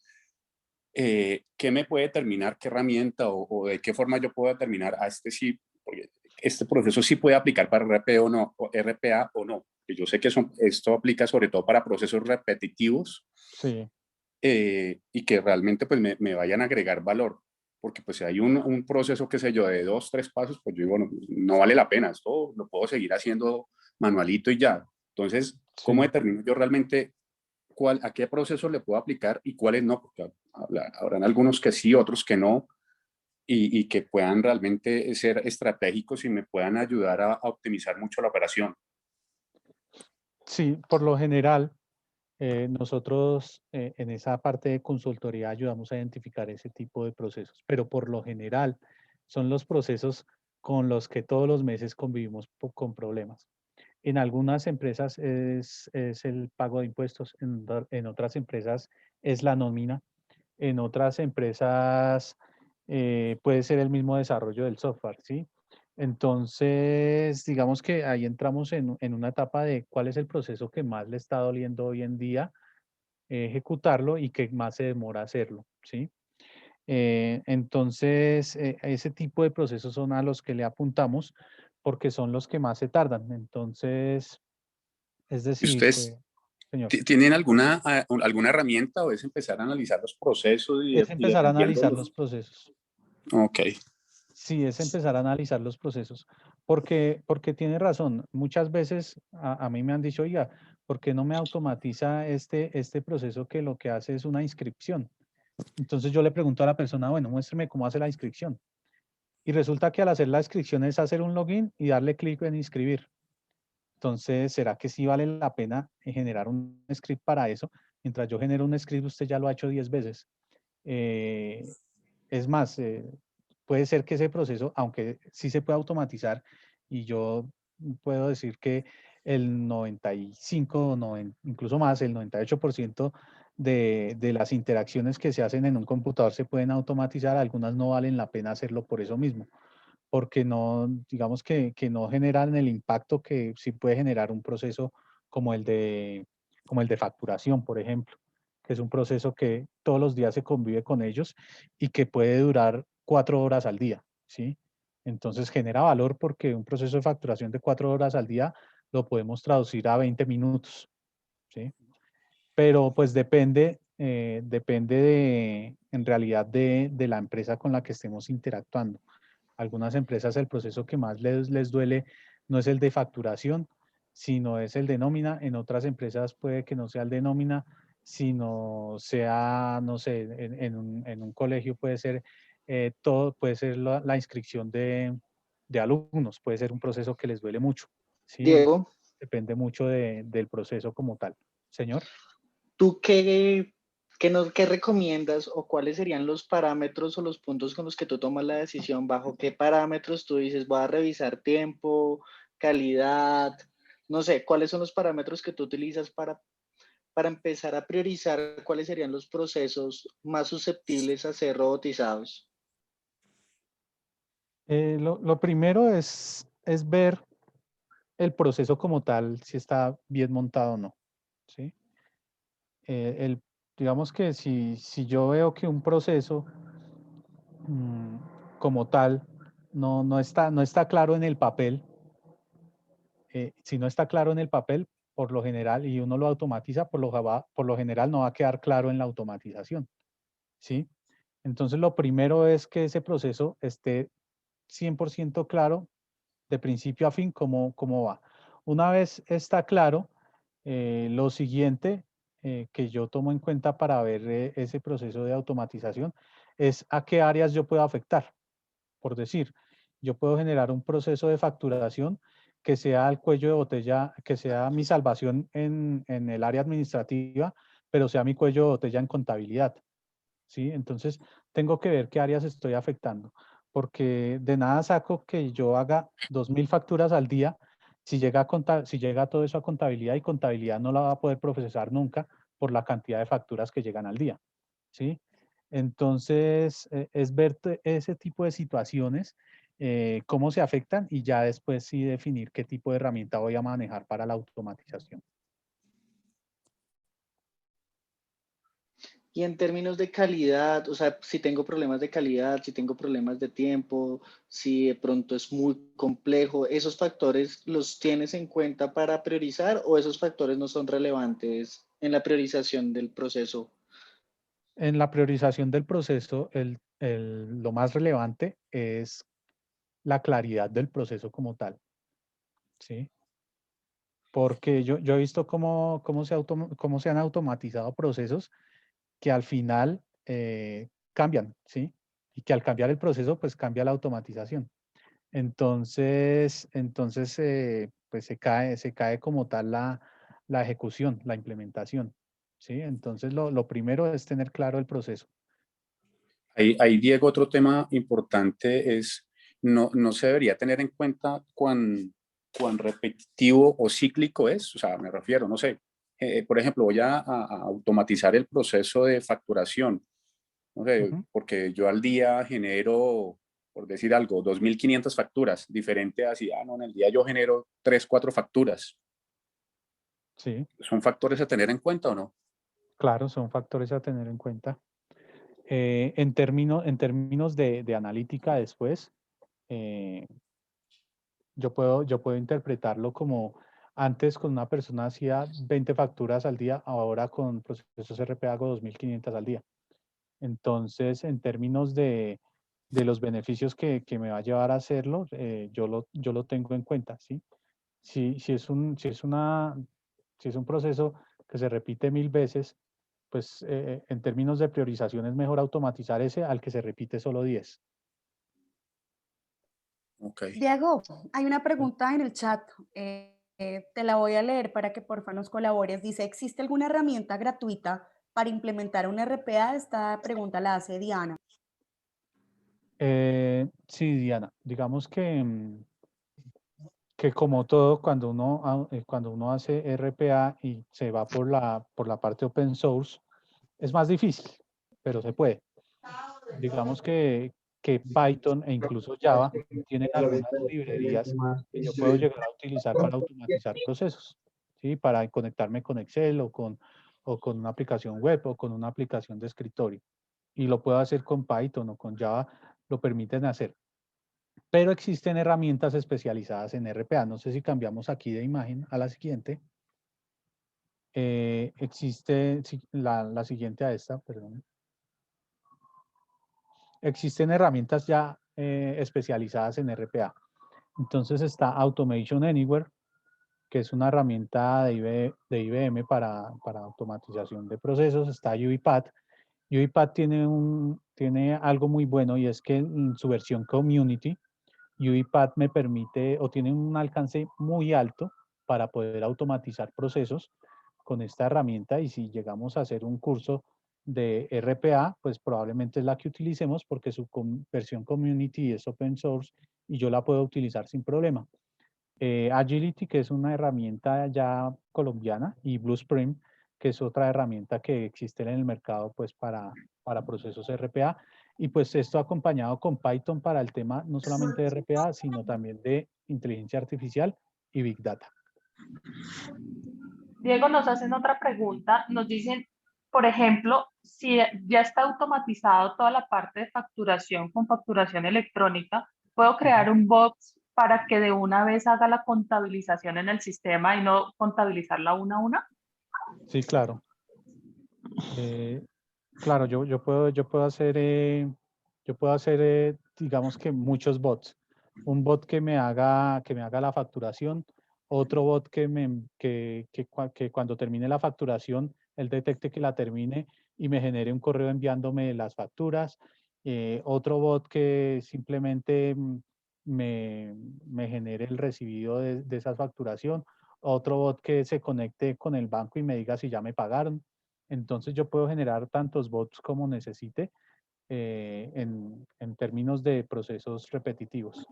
¿Qué me puede determinar, qué herramienta o de qué forma yo puedo determinar a este sí, porque este proceso sí puede aplicar para RPA o no? Que yo sé que esto aplica sobre todo para procesos repetitivos, Sí. Y que realmente pues me vayan a agregar valor. Porque pues si hay un proceso, qué sé yo, de 2, 3 pasos, pues yo digo, no vale la pena, esto lo puedo seguir haciendo manualito y ya. Entonces, ¿cómo Sí. determino yo realmente a qué proceso le puedo aplicar y cuáles no? Porque habrán algunos que sí, otros que no, y que puedan realmente ser estratégicos y me puedan ayudar a optimizar mucho la operación. Sí, por lo general, nosotros en esa parte de consultoría ayudamos a identificar ese tipo de procesos, pero por lo general son los procesos con los que todos los meses convivimos con problemas. En algunas empresas es el pago de impuestos, en otras empresas es la nómina, en otras empresas puede ser el mismo desarrollo del software, ¿sí? Entonces, digamos que ahí entramos en una etapa de cuál es el proceso que más le está doliendo hoy en día ejecutarlo y que más se demora hacerlo, ¿sí? Entonces, ese tipo de procesos son a los que le apuntamos porque son los que más se tardan. Entonces, es ¿Y decir, ustedes señor, tienen alguna herramienta o es empezar a analizar los procesos es y empezar a dependiendo analizar los... los procesos. Ok. Sí, es empezar a analizar los procesos, porque tiene razón. Muchas veces a mí me han dicho, oiga, ¿por qué no me automatiza este proceso que lo que hace es una inscripción? Entonces yo le pregunto a la persona, bueno, muéstreme cómo hace la inscripción. Y resulta que al hacer la inscripción es hacer un login y darle clic en inscribir. Entonces, ¿será que sí vale la pena generar un script para eso? Mientras yo genero un script, usted ya lo ha hecho 10 veces. Eh, es más, puede ser que ese proceso, aunque sí se puede automatizar, y yo puedo decir que el 95, incluso más, el 98% de las interacciones que se hacen en un computador se pueden automatizar, algunas no valen la pena hacerlo por eso mismo, porque no, digamos que no generan el impacto que sí puede generar un proceso como como el de facturación, por ejemplo, que es un proceso que todos los días se convive con ellos y que puede durar 4 horas al día, ¿sí? Entonces genera valor porque un proceso de facturación de 4 horas al día lo podemos traducir a 20 minutos, ¿sí? Pero pues depende en realidad de la empresa con la que estemos interactuando. Algunas empresas el proceso que más les duele no es el de facturación, sino es el de nómina. En otras empresas puede que no sea el de nómina, sino sea, no sé, en un colegio puede ser todo, puede ser la inscripción de alumnos, puede ser un proceso que les duele mucho. ¿Sí? Diego, Depende mucho del proceso como tal. Señor. ¿tú qué recomiendas o cuáles serían los parámetros o los puntos con los que tú tomas la decisión? ¿Bajo qué parámetros tú dices, voy a revisar tiempo, calidad? No sé, ¿cuáles son los parámetros que tú utilizas para empezar a priorizar cuáles serían los procesos más susceptibles a ser robotizados? Lo primero es ver el proceso como tal, si está bien montado o no. ¿Sí? Digamos que si yo veo que un proceso como tal no está claro en el papel, si no está claro en el papel, por lo general, y uno lo automatiza, por lo general no va a quedar claro en la automatización. ¿Sí? Entonces, lo primero es que ese proceso esté 100% claro de principio a fin cómo va. Una vez está claro, lo siguiente que yo tomo en cuenta para ver ese proceso de automatización es a qué áreas yo puedo afectar. Por decir, yo puedo generar un proceso de facturación que sea el cuello de botella, que sea mi salvación en el área administrativa, pero sea mi cuello de botella en contabilidad. ¿Sí? Entonces, tengo que ver qué áreas estoy afectando, porque de nada saco que yo haga 2000 facturas al día si llega todo eso a contabilidad y contabilidad no la va a poder procesar nunca por la cantidad de facturas que llegan al día. ¿Sí? Entonces, es ver ese tipo de situaciones, cómo se afectan y ya después sí definir qué tipo de herramienta voy a manejar para la automatización. Y en términos de calidad, o sea, si tengo problemas de calidad, si tengo problemas de tiempo, si de pronto es muy complejo, ¿esos factores los tienes en cuenta para priorizar o esos factores no son relevantes en la priorización del proceso? En la priorización del proceso, lo más relevante es la claridad del proceso como tal, ¿sí? Porque yo he visto cómo se han automatizado procesos que al final cambian, ¿sí? Y que al cambiar el proceso, pues cambia la automatización. Entonces pues se cae como tal la ejecución, la implementación, ¿sí? Entonces, lo primero es tener claro el proceso. Ahí, Diego, otro tema importante es, no se debería tener en cuenta cuán repetitivo o cíclico es. O sea, me refiero, no sé, por ejemplo, voy a automatizar el proceso de facturación, no sé, Ujú. porque yo al día genero, por decir algo, 2.500 facturas, diferente a si, no, en el día yo genero 3, 4 facturas. Sí. ¿Son factores a tener en cuenta o no? Claro, son factores a tener en cuenta. En términos de analítica después, eh, yo puedo interpretarlo como antes con una persona hacía 20 facturas al día, ahora con procesos RP hago 2500 al día. Entonces, en términos de los beneficios que me va a llevar a hacerlo, yo lo tengo en cuenta, ¿sí? Si es un proceso que se repite 1000 veces, pues en términos de priorización es mejor automatizar ese al que se repite solo 10. Ok. Diego, hay una pregunta en el chat. Te la voy a leer para que porfa nos colabores. Dice, ¿existe alguna herramienta gratuita para implementar un RPA? Esta pregunta la hace Diana. Sí, Diana, digamos que como todo, cuando uno hace RPA y se va por la parte open source, es más difícil, pero se puede. Digamos que Python e incluso Java tienen algunas librerías que yo puedo llegar a utilizar para automatizar procesos, ¿sí? Para conectarme con Excel o con una aplicación web o con una aplicación de escritorio. Y lo puedo hacer con Python o con Java, lo permiten hacer. Pero existen herramientas especializadas en RPA. No sé si cambiamos aquí de imagen a la siguiente. Existe la siguiente a esta, perdón. Existen herramientas ya especializadas en RPA. Entonces está Automation Anywhere, que es una herramienta de IBM para automatización de procesos. Está UiPath. UiPath tiene algo muy bueno, y es que en su versión Community, UiPath me permite o tiene un alcance muy alto para poder automatizar procesos con esta herramienta, y si llegamos a hacer un curso de RPA, pues probablemente es la que utilicemos porque su versión Community es open source y yo la puedo utilizar sin problema. Agility, que es una herramienta ya colombiana, y Blueprint, que es otra herramienta que existe en el mercado pues para procesos RPA. Y pues esto acompañado con Python para el tema no solamente de RPA, sino también de inteligencia artificial y Big Data. Diego, nos hacen otra pregunta. Nos dicen, por ejemplo, si ya está automatizado toda la parte de facturación con facturación electrónica, ¿puedo crear un bot para que de una vez haga la contabilización en el sistema y no contabilizarla una a una? Sí, claro. Claro, yo puedo hacer, digamos que muchos bots. Un bot que me haga la facturación, otro bot que cuando termine la facturación, él detecte que la termine y me genere un correo enviándome las facturas. Otro bot que simplemente me genere el recibido de esa facturación. Otro bot que se conecte con el banco y me diga si ya me pagaron. Entonces yo puedo generar tantos bots como necesite en términos de procesos repetitivos.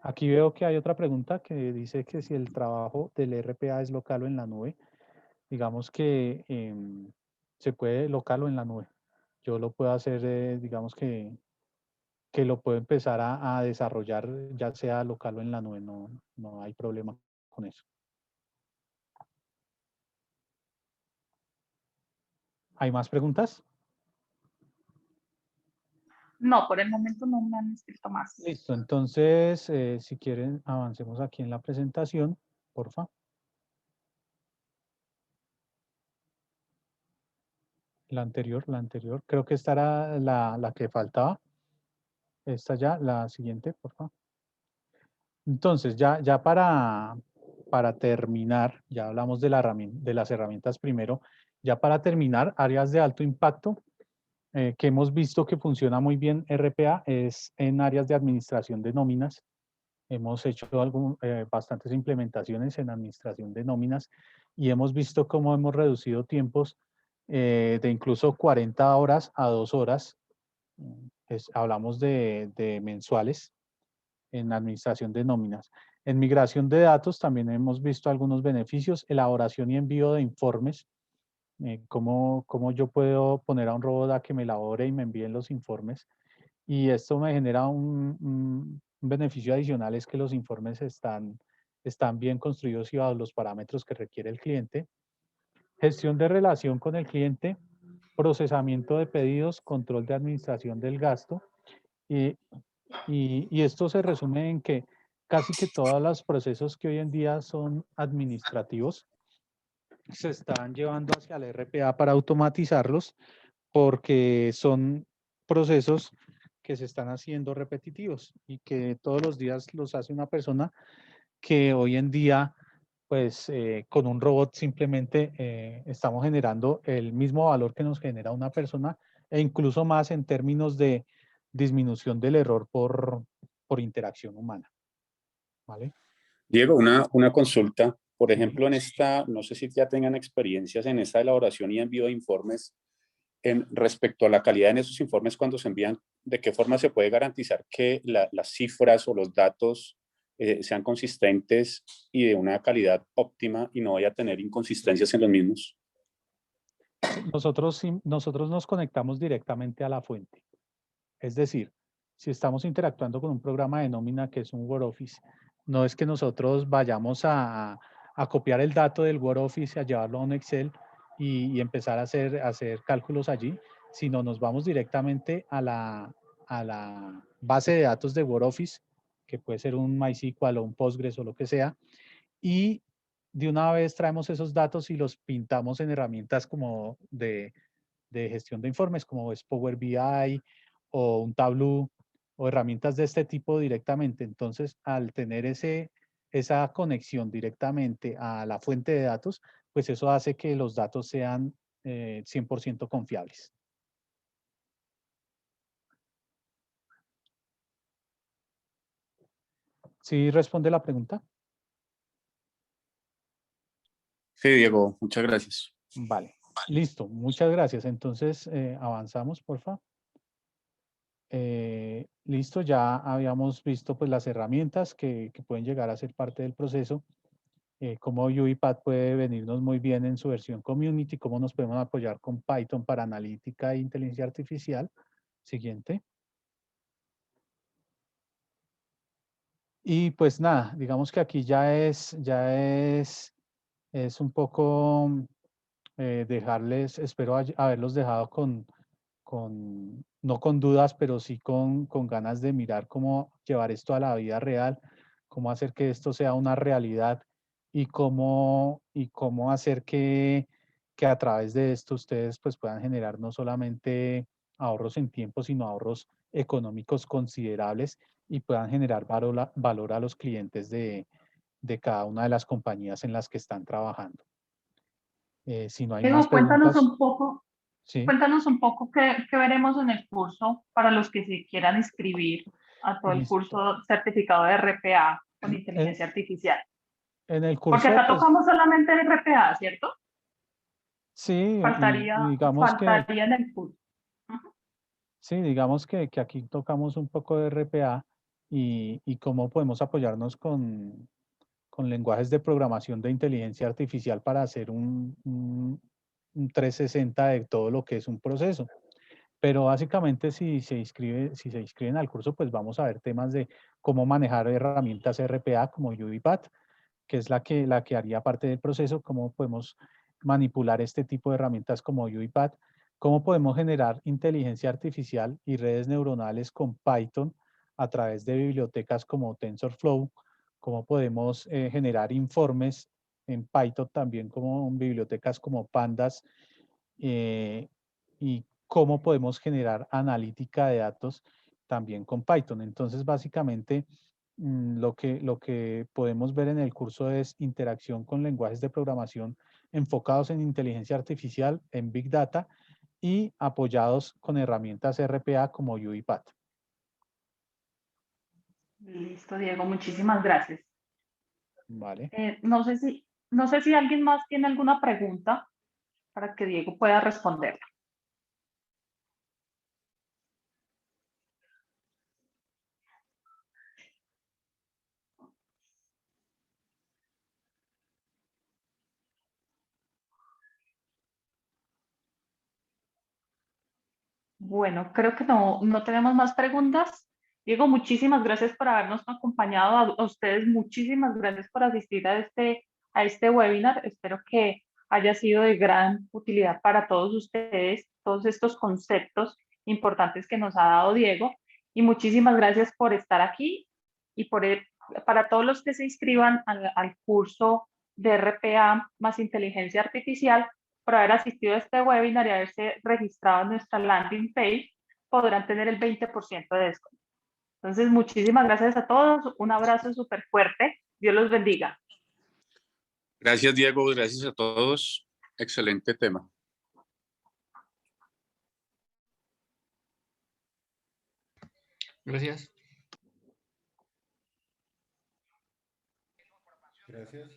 Aquí veo que hay otra pregunta que dice que si el trabajo del RPA es local o en la nube. Digamos que se puede local o en la nube. Yo lo puedo hacer, digamos que lo puedo empezar a desarrollar ya sea local o en la nube. No hay problema con eso. ¿Hay más preguntas? No, por el momento no me han escrito más. Listo, entonces, si quieren, avancemos aquí en la presentación, porfa. La anterior. Creo que esta era la que faltaba. Esta ya, la siguiente, porfa. Entonces, ya para terminar, ya hablamos de las herramientas primero. Ya para terminar, áreas de alto impacto, que hemos visto que funciona muy bien RPA, es en áreas de administración de nóminas. Hemos hecho bastantes implementaciones en administración de nóminas y hemos visto cómo hemos reducido tiempos de incluso 40 horas a 2 horas. Hablamos de mensuales en administración de nóminas. En migración de datos también hemos visto algunos beneficios, elaboración y envío de informes. Cómo yo puedo poner a un robot a que me elabore y me envíen los informes. Y esto me genera un beneficio adicional, es que los informes están bien construidos y bajo los parámetros que requiere el cliente. Gestión de relación con el cliente, procesamiento de pedidos, control de administración del gasto. Y esto se resume en que casi que todos los procesos que hoy en día son administrativos se están llevando hacia la RPA para automatizarlos, porque son procesos que se están haciendo repetitivos y que todos los días los hace una persona, que hoy en día, pues con un robot simplemente estamos generando el mismo valor que nos genera una persona, e incluso más en términos de disminución del error por interacción humana. ¿Vale? Diego, una consulta. Por ejemplo, en esta, no sé si ya tengan experiencias en esta elaboración y envío de informes, respecto a la calidad en esos informes cuando se envían, ¿de qué forma se puede garantizar que las cifras o los datos sean consistentes y de una calidad óptima y no vaya a tener inconsistencias en los mismos? Nosotros nos conectamos directamente a la fuente. Es decir, si estamos interactuando con un programa de nómina que es un WordOffice, no es que nosotros vayamos a copiar el dato del WordOffice, a llevarlo a un Excel y empezar a hacer cálculos allí, sino nos vamos directamente a la base de datos de WordOffice, que puede ser un MySQL o un Postgres o lo que sea, y de una vez traemos esos datos y los pintamos en herramientas como de de gestión de informes, como es Power BI o un Tableau o herramientas de este tipo directamente. Entonces, al tener esa conexión directamente a la fuente de datos, pues eso hace que los datos sean 100% confiables. ¿Sí responde la pregunta? Sí, Diego, muchas gracias. Vale, listo, muchas gracias. Entonces, avanzamos, por favor. Listo, ya habíamos visto pues las herramientas que pueden llegar a ser parte del proceso, cómo UiPath puede venirnos muy bien en su versión community, cómo nos podemos apoyar con Python para analítica e inteligencia artificial. Siguiente. Y pues nada, digamos que aquí es un poco dejarles, espero haberlos dejado no con dudas, pero sí con ganas de mirar cómo llevar esto a la vida real, cómo hacer que esto sea una realidad y cómo hacer que a través de esto ustedes pues puedan generar no solamente ahorros en tiempo, sino ahorros económicos considerables y puedan generar valor a los clientes de cada una de las compañías en las que están trabajando. Si no hay más Diego, preguntas, sí. cuéntanos un poco qué veremos en el curso para los que se quieran inscribir a todo el Listo. curso certificado de RPA con En, inteligencia artificial. en el Porque curso, acá pues tocamos solamente el RPA, ¿cierto? sí, y Faltaría, digamos faltaría en el curso. Ujú. sí, digamos que aquí tocamos un poco de RPA y cómo podemos apoyarnos con lenguajes de programación de inteligencia artificial para hacer un 360 de todo lo que es un proceso. Pero básicamente si se inscriben al curso, pues vamos a ver temas de cómo manejar herramientas RPA como UiPath, que es la que haría parte del proceso, cómo podemos manipular este tipo de herramientas como UiPath, cómo podemos generar inteligencia artificial y redes neuronales con Python a través de bibliotecas como TensorFlow, cómo podemos generar informes en Python también como en bibliotecas como Pandas y cómo podemos generar analítica de datos también con Python. Entonces, básicamente, lo que podemos ver en el curso es interacción con lenguajes de programación enfocados en inteligencia artificial, en Big Data y apoyados con herramientas RPA como UiPath. Listo, Diego, muchísimas gracias. Vale. No sé si alguien más tiene alguna pregunta para que Diego pueda responder. Bueno, creo que no tenemos más preguntas. Diego, muchísimas gracias por habernos acompañado. A ustedes, muchísimas gracias por asistir a este webinar. Espero que haya sido de gran utilidad para todos ustedes, todos estos conceptos importantes que nos ha dado Diego. Y muchísimas gracias por estar aquí y para todos los que se inscriban al curso de RPA más inteligencia artificial, por haber asistido a este webinar y haberse registrado en nuestra landing page, podrán tener el 20% de descuento. Entonces, muchísimas gracias a todos. Un abrazo súper fuerte. Dios los bendiga. Gracias, Diego. Gracias a todos. Excelente tema. Gracias. Gracias.